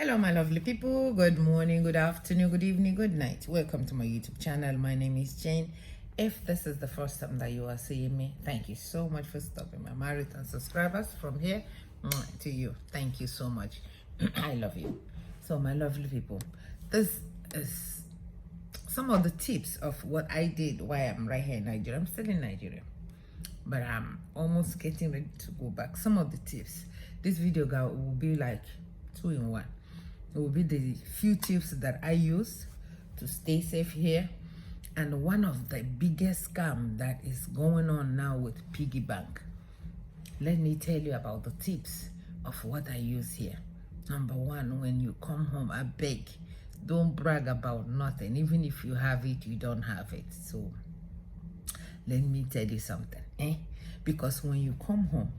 Hello my lovely people, good morning, good afternoon, good evening, good night. Welcome to my YouTube channel. My name is Jane. If this is the first time that you are seeing me, thank you so much for stopping. My marathon subscribers from here to you, thank you so much. I love you. So my lovely people, this is some of the tips of what I did while I'm right here in Nigeria. I'm still in Nigeria, but I'm almost getting ready to go back. Some of the tips, this video will be like 2 in 1. It will be the few tips that I use to stay safe here, and one of the biggest scam that is going on now with piggy bank. Let me tell you about the tips of what I use here. Number one, when you come home, I beg, don't brag about nothing. Even if you have it, you don't have it. So let me tell you something, because when you come home,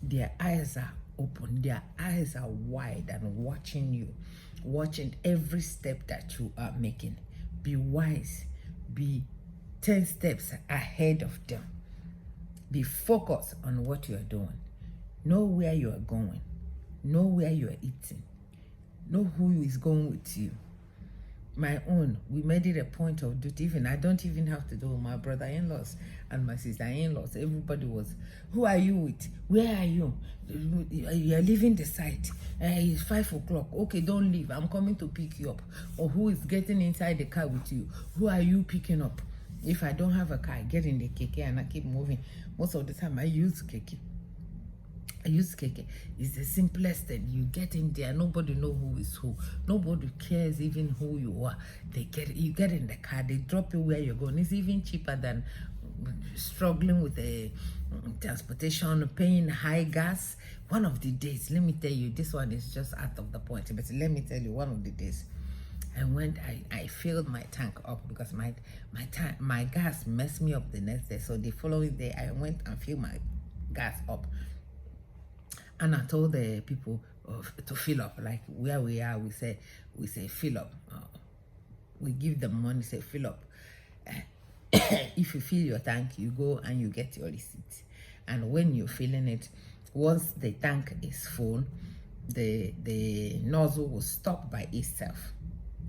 their eyes are open, their eyes are wide and watching you, watching every step that you are making. Be wise, be 10 steps ahead of them. Be focused on what you are doing. Know where you are going, know where you are eating, know who is going with you. My own, we made it a point of duty. Even I don't even have to do with my brother-in-laws and my sister-in-laws. Everybody was, who are you with? Where are you? You're leaving the site. It's 5 o'clock. Okay, don't leave. I'm coming to pick you up. Or who is getting inside the car with you? Who are you picking up? If I don't have a car, I get in the keke and I keep moving. Most of the time, I use keke. It's the simplest thing. You get in there, nobody know who is who. Nobody cares even who you are. You get in the car, they drop you where you're going. It's even cheaper than struggling with the transportation, paying high gas. One of the days, let me tell you, this one is just out of the point, but let me tell you, one of the days, I filled my tank up because my gas messed me up the next day. So the following day, I went and filled my gas up. And I told the people to fill up, like where we are, we say fill up. We give them money, say fill up. If you fill your tank, you go and you get your receipt. And when you're filling it, once the tank is full, the nozzle will stop by itself.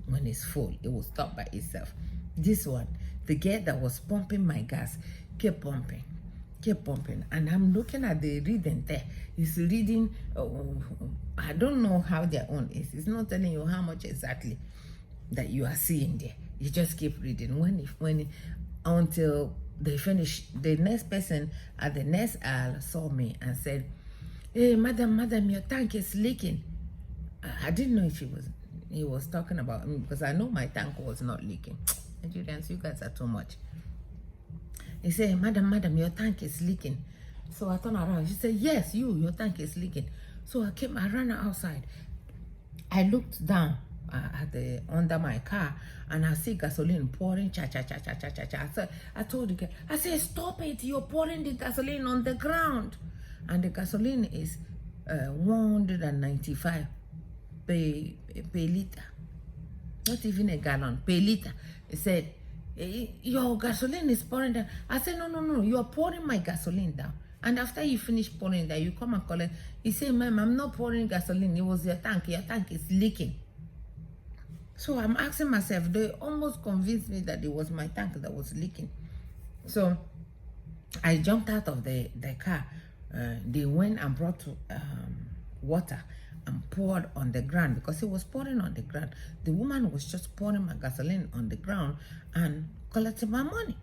When it's full, it will stop by itself. This one, the girl that was pumping my gas kept pumping, and I'm looking at the reading there. It's reading, I don't know how their own is. It's not telling you how much exactly that you are seeing there. You just keep reading. Until they finish. The next person at the next aisle saw me and said, "Hey, madam, your tank is leaking." I didn't know if he was talking about me, because I know my tank was not leaking. Nigerians, you guys are too much. He said, madam, your tank is leaking. So I turned around. She said, yes, your tank is leaking. So I ran outside. I looked down under my car, and I see gasoline pouring, cha. I told the guy, I said, stop it, you're pouring the gasoline on the ground. And the gasoline is 195 per liter. Not even a gallon, per liter. He said, your gasoline is pouring down. I said, no, you're pouring my gasoline down. And after you finish pouring that, you come and collect. He said, ma'am, I'm not pouring gasoline. It was your tank is leaking. So I'm asking myself, they almost convinced me that it was my tank that was leaking. So I jumped out of the car. They went and brought water and poured on the ground, because it was pouring on the ground. The woman was just pouring my gasoline on the ground and collecting my money.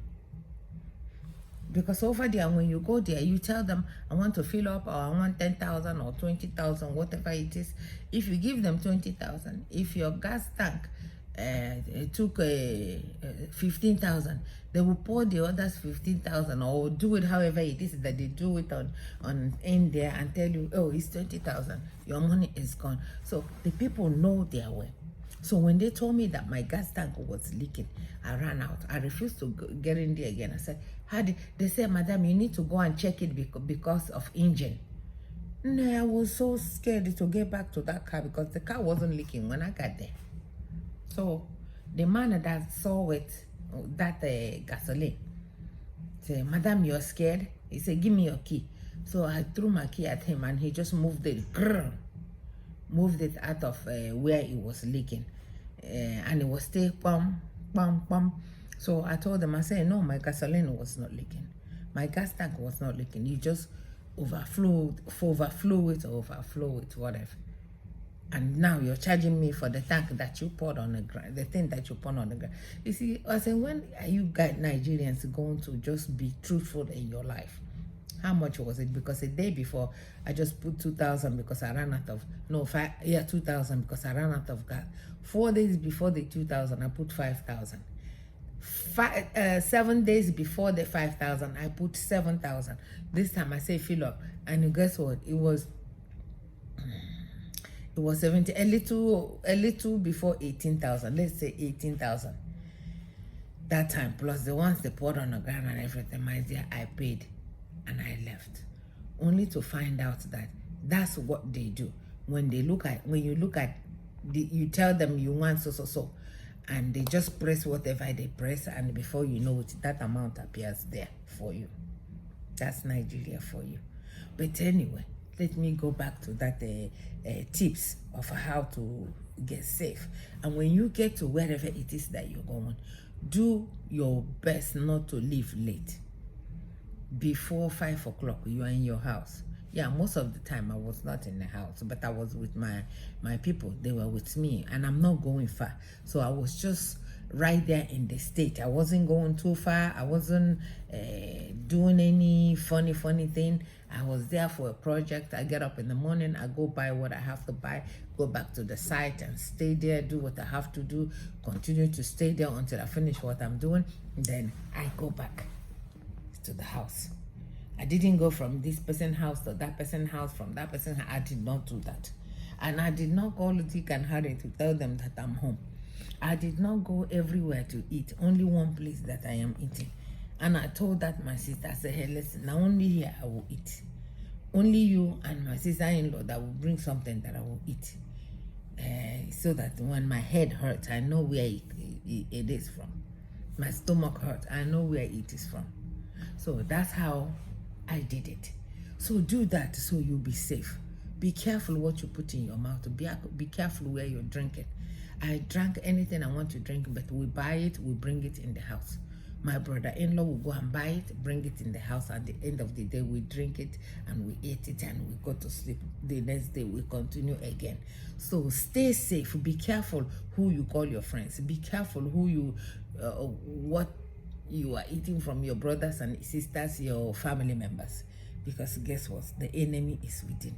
Because over there, when you go there, you tell them, I want to fill up, or I want 10,000 or 20,000, whatever it is. If you give them 20,000, if your gas tank took 15,000, they will pour the others 15,000, or do it however it is that they do it on in there, and tell you, oh, it's 20,000, your money is gone. So the people know their way. So when they told me that my gas tank was leaking, I ran out. I refused to get in there again. I said, they said, madam, you need to go and check it because of engine. No, I was so scared to get back to that car, because the car wasn't leaking when I got there. So the man that saw it, that gasoline, said, madam, you're scared? He said, give me your key. So I threw my key at him, and he just moved it. moved it out of where it was leaking, and it was still pum pum pum. So I told them, I said, no, my gasoline was not leaking, my gas tank was not leaking. You just overflow it, whatever. And now you're charging me for the tank that you poured on the ground, the thing that you poured on the ground. You see, I said, when are you guys Nigerians going to just be truthful in your life? How much was it? Because a day before, I just put 2,000 because I ran out of, 2,000 because I ran out of gas. 4 days before the 2,000, I put 5,000. 7 days before the 5,000, I put 7,000. This time I say fill up, and guess what? It was 70, a little before 18,000. Let's say 18,000. That time, plus the ones they poured on the ground and everything, my dear, I paid and I left. Only to find out that that's what they do. When you look at, you tell them you want so, and they just press whatever they press, and before you know it, that amount appears there for you. That's Nigeria for you. But anyway, let me go back to that tips of how to get safe. And when you get to wherever it is that you're going, do your best not to leave late. Before 5 o'clock, you are in your house. Yeah, most of the time I was not in the house, but I was with my people. They were with me, and I'm not going far. So I was just right there in the state. I wasn't going too far. I wasn't doing any funny thing. I was there for a project. I get up in the morning, I go buy what I have to buy, go back to the site and stay there, do what I have to do, continue to stay there until I finish what I'm doing. Then I go back to the house. I didn't go from this person's house to that person's house, from that person's house. I did not do that. And I did not call Dick and Harry to tell them that I'm home. I did not go everywhere to eat. Only one place that I am eating. And I told that my sister, I said, hey, listen, now only here I will eat. Only you and my sister-in-law that will bring something that I will eat. So that when my head hurts, I know where it is from. My stomach hurts, I know where it is from. So that's how I did it. So do that so you'll be safe. Be careful what you put in your mouth. Be careful where you're drinking. I drank anything I want to drink, but we buy it, we bring it in the house. My brother-in-law will go and buy it, bring it in the house. At the end of the day, we drink it and we eat it and we go to sleep. The next day, we continue again. So stay safe. Be careful who you call your friends. Be careful who what you are eating from your brothers and sisters, your family members. Because guess what? The enemy is within.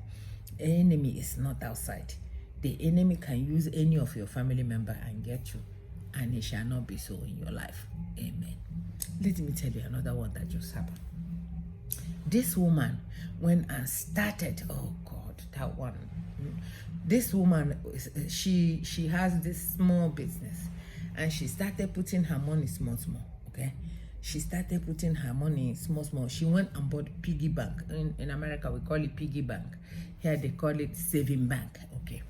The enemy is not outside. The enemy can use any of your family member and get you. And it shall not be so in your life. Amen. Let me tell you another one that just happened. This woman went and started, oh God, that one. This woman, she has this small business, and she started putting her money small, okay? She started putting her money small. She went and bought piggy bank. In America, we call it piggy bank. Here, they call it saving bank, okay?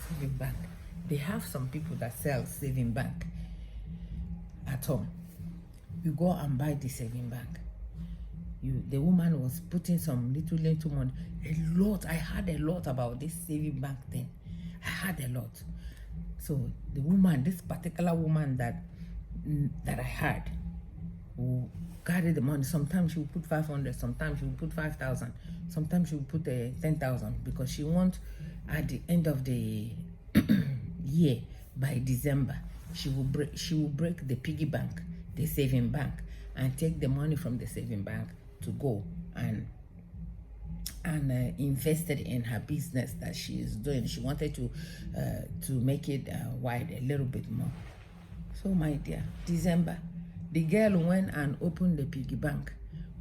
Saving bank. They have some people that sell saving bank at home. You go and buy the saving bank. The woman was putting some little money. A lot. I heard a lot about this saving bank thing. I heard a lot. So the woman, this particular woman that I heard, who carry the money, sometimes she will put 500, sometimes she will put 5,000, sometimes she will put 10,000, because she wants at the end of the year, by December, she will break the piggy bank, the saving bank, and take the money from the saving bank to go and invest it in her business that she is doing. She wanted to make it wide a little bit more. So my dear, December, the girl went and opened the piggy bank,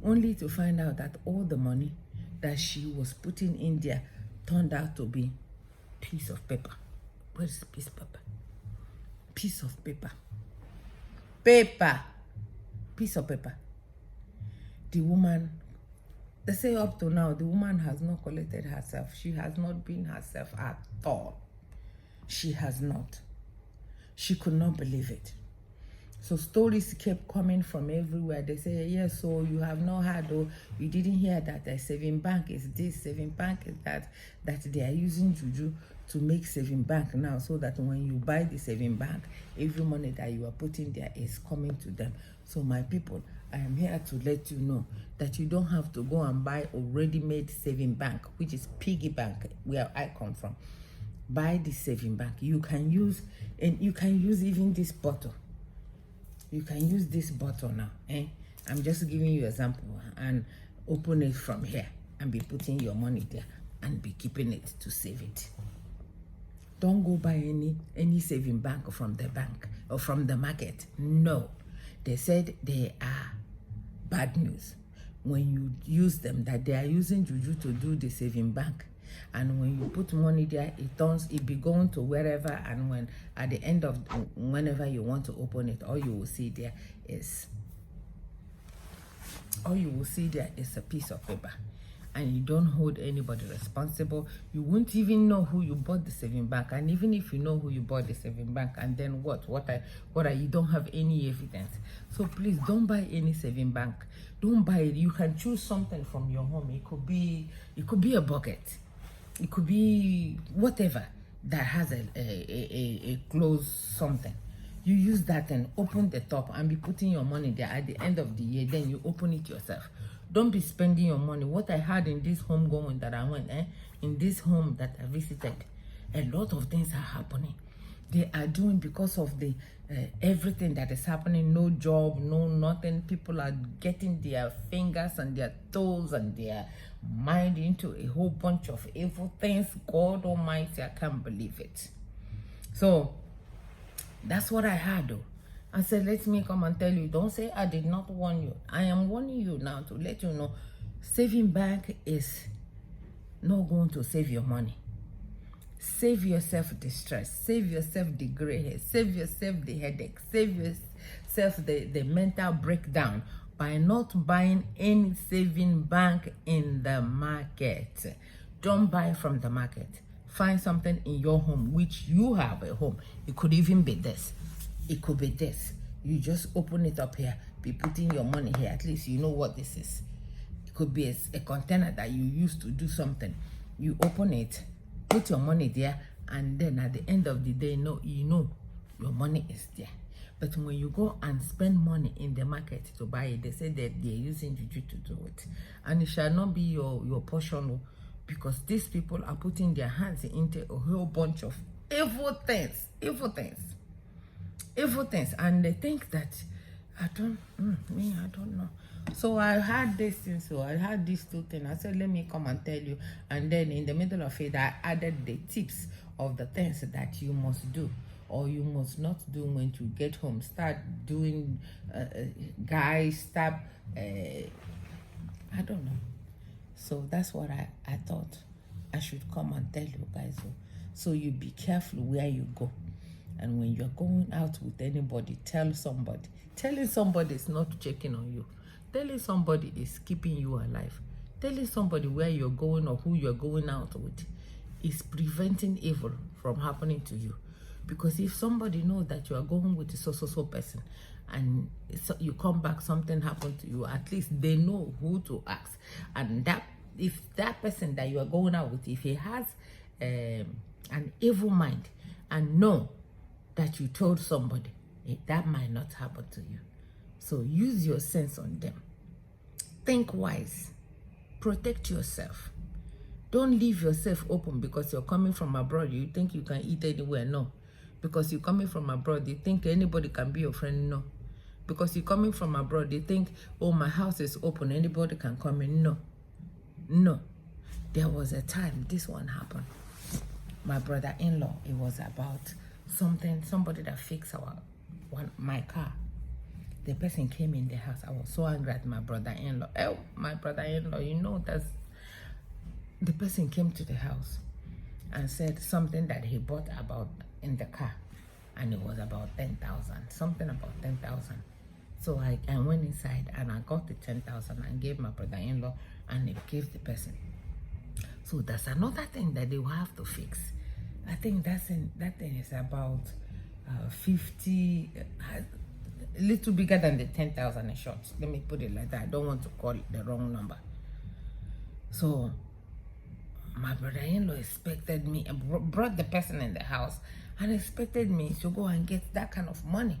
only to find out that all the money that she was putting in there turned out to be piece of paper. Where's the piece of paper? Piece of paper. Paper. Piece of paper. The woman, they say up to now, the woman has not collected herself. She has not been herself at all. She has not. She could not believe it. So stories kept coming from everywhere. They say, yes, so you have not heard, or you didn't hear that a saving bank is this, saving bank is that they are using juju to make saving bank now, so that when you buy the saving bank, every money that you are putting there is coming to them. So my people, I am here to let you know that you don't have to go and buy already made saving bank, which is piggy bank, where I come from. Buy the saving bank. You can use, and you can use even this bottle. You can use this bottle now. I'm just giving you an example, and open it from here and be putting your money there and be keeping it to save it. Don't go buy any saving bank from the bank or from the market. No, they said they are bad news when you use them, that they are using juju to do the saving bank. And when you put money there, it be going to wherever, and when at the end of whenever you want to open it, all you will see there is a piece of paper, and you don't hold anybody responsible. You won't even know who you bought the saving bank, and even if you know who you bought the saving bank, and then what are you don't have any evidence. So please don't buy any saving bank. Don't buy it. You can choose something from your home. It could be a bucket. It could be whatever that has a closed something. You use that and open the top and be putting your money there. At the end of the year, then you open it yourself. Don't be spending your money. What I had in this home going that I went, in this home that I visited, a lot of things are happening. They are doing, because of the everything that is happening, no job, no nothing. People are getting their fingers and their toes and their mind into a whole bunch of evil things. God Almighty, I can't believe it. So that's what I had though. I said, let me come and tell you. Don't say I did not warn you. I am warning you now to let you know, saving bank is not going to save your money. Save yourself the stress, save yourself the gray hair, save yourself the headache, save yourself the mental breakdown by not buying any saving bank in the market. Don't buy from the market. Find something in your home, which you have a home. It could even be this. It could be this. You just open it up here, be putting your money here. At least you know what this is. It could be a container that you use to do something. You open it, put your money there, and then at the end of the day, you know your money is there. But when you go and spend money in the market to buy it, they say that they're using juju to do it. And it shall not be your portion, because these people are putting their hands into a whole bunch of evil things. And they think that, I don't know. So I had this thing, so I had these two things. I said, let me come and tell you. And then in the middle of it, I added the tips of the things that you must do or you must not do when you get home. Start doing, guys, stop, I don't know. So that's what I thought I should come and tell you guys. So you be careful where you go. And when you're going out with anybody, tell somebody. Telling somebody is not checking on you. Telling somebody is keeping you alive. Telling somebody where you're going or who you're going out with is preventing evil from happening to you. Because if somebody knows that you are going with a so person and you come back, something happened to you, at least they know who to ask. And that if that person that you are going out with, if he has an evil mind and know that you told somebody, that might not happen to you. So use your sense on them. Think wise. Protect yourself. Don't leave yourself open because you're coming from abroad. You think you can eat anywhere? No. Because you're coming from abroad, you think anybody can be your friend? No. Because you're coming from abroad, you think, oh, my house is open, anybody can come in? No. No. There was a time this one happened. My brother-in-law, it was about somebody that fixed my car. The person came in the house. I was so angry at my brother-in-law. Oh, my brother-in-law, the person came to the house and said something that he bought about in the car, and it was about 10,000, something about 10,000. So I went inside and I got the 10,000 and gave my brother-in-law, and he gave the person. So that's another thing that they will have to fix. I think that thing is about 50. a little bigger than the 10,000 in short. Let me put it like that. I don't want to call it the wrong number. So my brother-in-law expected me, brought the person in the house and expected me to go and get that kind of money.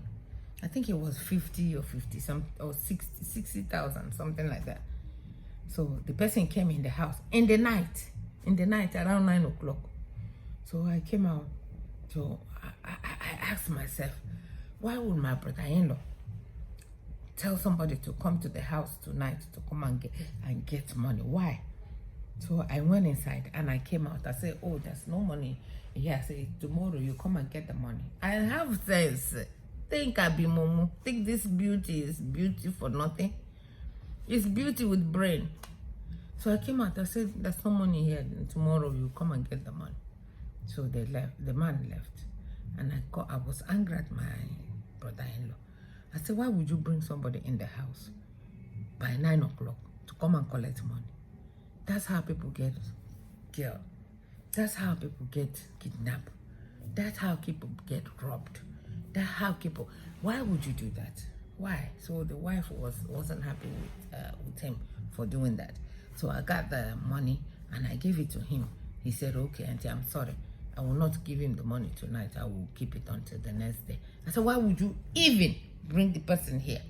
I think it was 50 or 50 some or 60,000, something like that. So the person came in the house in the night around 9 o'clock. So I came out. So I asked myself, why would my brother-in-law tell somebody to come to the house tonight to come and get money? Why? So I went inside and I came out. I said, oh, there's no money here. I said, tomorrow you come and get the money. I have sense. Think I be mumu. Think this beauty is beauty for nothing. It's beauty with brain. So I came out. I said, there's no money here. Tomorrow you come and get the money. So they left. The man left. And I was angry at my brother-in-law. I said, why would you bring somebody in the house by 9 o'clock to come and collect money? That's how people get killed. That's how people get kidnapped. That's how people get robbed. That's how people... Why would you do that? Why? So the wife wasn't happy with him for doing that. So I got the money and I gave it to him. He said, okay, auntie, I'm sorry. I will not give him the money tonight. I will keep it until the next day. I said, why would you even bring the person here?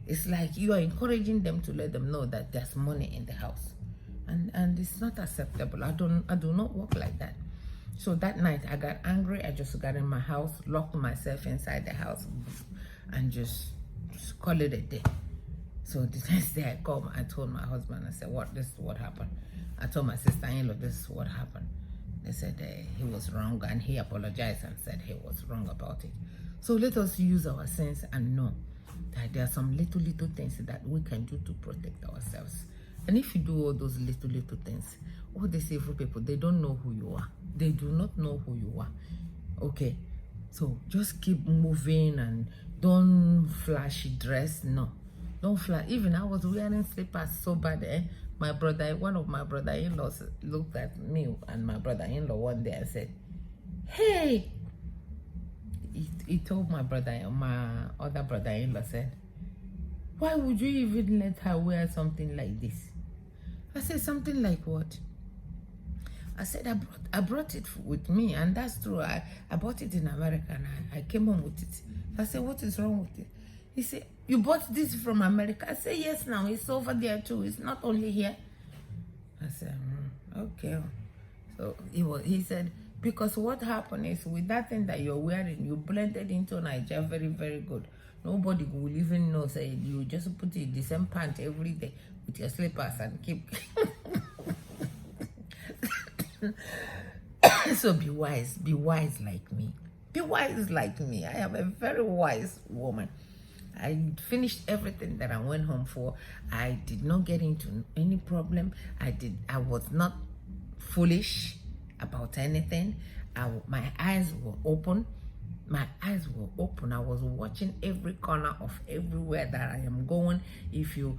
It's like you are encouraging them to let them know that there's money in the house. And it's not acceptable. I do not work like that. So that night I got angry. I just got in my house, locked myself inside the house, and just call it a day. So the next day I called, I told my husband, I said, this is what happened. I told my sister-in-law, this is what happened. They said he was wrong, and he apologized and said he was wrong about it. So let us use our sense and know that there are some little things that we can do to protect ourselves. And if you do all those little things, all these evil people, they don't know who you are. They do not know who you are. Okay? So just keep moving and don't flashy dress. No. Don't flash. Even I was wearing slippers so bad. One of my brother-in-laws looked at me and my brother-in-law one day and said, hey! He told my other brother-in-law said, why would you even let her wear something like this? I said, something like what? I said, I brought it with me, and that's true. I bought it in America, and I came home with it. I said, what is wrong with it? He said, you bought this from America? I said, yes, now. It's over there, too. It's not only here. I said, okay. So he said, because what happened is, with that thing that you're wearing, you blended into Nigeria very, very good. Nobody will even know. Say you just put it the same pant every day with your slippers and keep. So be wise like me. Be wise like me. I am a very wise woman. I finished everything that I went home for. I did not get into any problem. I was not foolish about anything. My eyes were open. I was watching every corner of everywhere that I am going. If you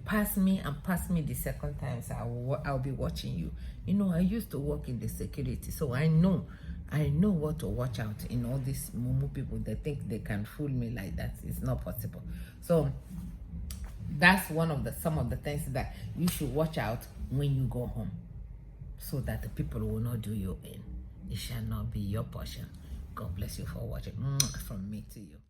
pass me and pass me the second time, so I'll be watching you. You know, I used to work in the security, so I know what to watch out in all these mumu people. They think they can fool me like that. It's not possible. So that's some of the things that you should watch out when you go home, so that the people will not do you in. It shall not be your portion. God bless you for watching. From me to you.